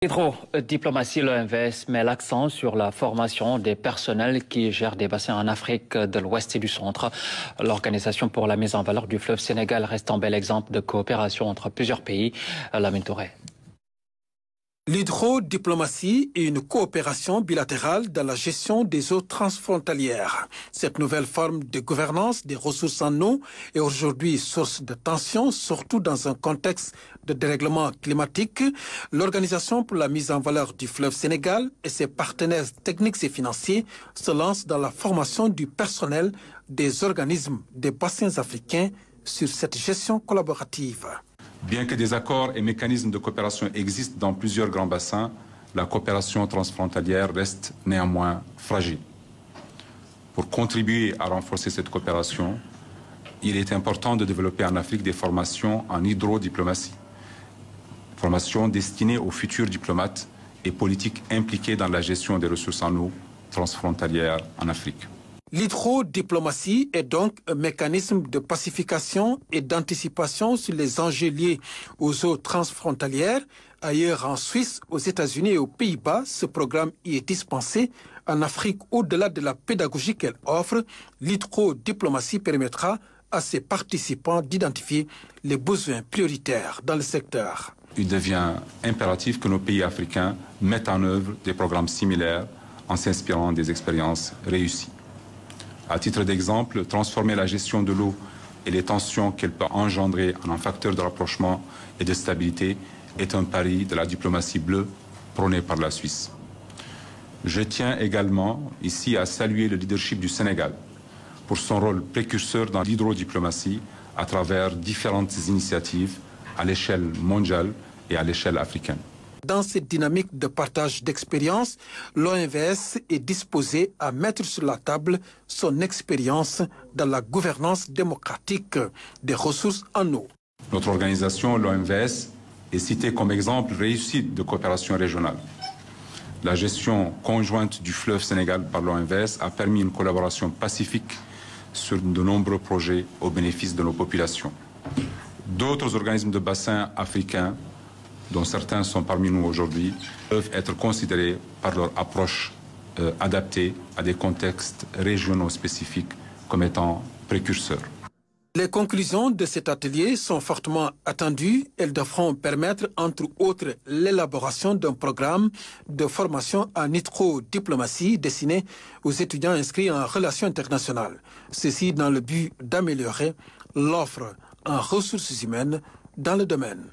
Hydrodiplomatie, l'OMVS met l'accent sur la formation des personnels qui gèrent des bassins en Afrique de l'Ouest et du Centre. L'Organisation pour la mise en valeur du fleuve Sénégal reste un bel exemple de coopération entre plusieurs pays. Lamine Touré. L'hydrodiplomatie est une coopération bilatérale dans la gestion des eaux transfrontalières. Cette nouvelle forme de gouvernance des ressources en eau est aujourd'hui source de tensions, surtout dans un contexte de dérèglement climatique. L'Organisation pour la mise en valeur du fleuve Sénégal et ses partenaires techniques et financiers se lancent dans la formation du personnel des organismes des bassins africains sur cette gestion collaborative. Bien que des accords et mécanismes de coopération existent dans plusieurs grands bassins, la coopération transfrontalière reste néanmoins fragile. Pour contribuer à renforcer cette coopération, il est important de développer en Afrique des formations en hydrodiplomatie, formations destinées aux futurs diplomates et politiques impliqués dans la gestion des ressources en eau transfrontalières en Afrique. L'hydrodiplomatie est donc un mécanisme de pacification et d'anticipation sur les enjeux liés aux eaux transfrontalières. Ailleurs en Suisse, aux États-Unis et aux Pays-Bas, ce programme y est dispensé. En Afrique, au-delà de la pédagogie qu'elle offre, l'hydrodiplomatie permettra à ses participants d'identifier les besoins prioritaires dans le secteur. Il devient impératif que nos pays africains mettent en œuvre des programmes similaires en s'inspirant des expériences réussies. À titre d'exemple, transformer la gestion de l'eau et les tensions qu'elle peut engendrer en un facteur de rapprochement et de stabilité est un pari de la diplomatie bleue prônée par la Suisse. Je tiens également ici à saluer le leadership du Sénégal pour son rôle précurseur dans l'hydrodiplomatie à travers différentes initiatives à l'échelle mondiale et à l'échelle africaine. Dans cette dynamique de partage d'expérience, l'OMVS est disposé à mettre sur la table son expérience dans la gouvernance démocratique des ressources en eau. Notre organisation, l'OMVS, est citée comme exemple réussi de coopération régionale. La gestion conjointe du fleuve Sénégal par l'OMVS a permis une collaboration pacifique sur de nombreux projets au bénéfice de nos populations. D'autres organismes de bassin africains, dont certains sont parmi nous aujourd'hui, peuvent être considérés par leur approche adaptée à des contextes régionaux spécifiques comme étant précurseurs. Les conclusions de cet atelier sont fortement attendues. Elles devront permettre, entre autres, l'élaboration d'un programme de formation en hydrodiplomatie destiné aux étudiants inscrits en relations internationales. Ceci dans le but d'améliorer l'offre en ressources humaines dans le domaine.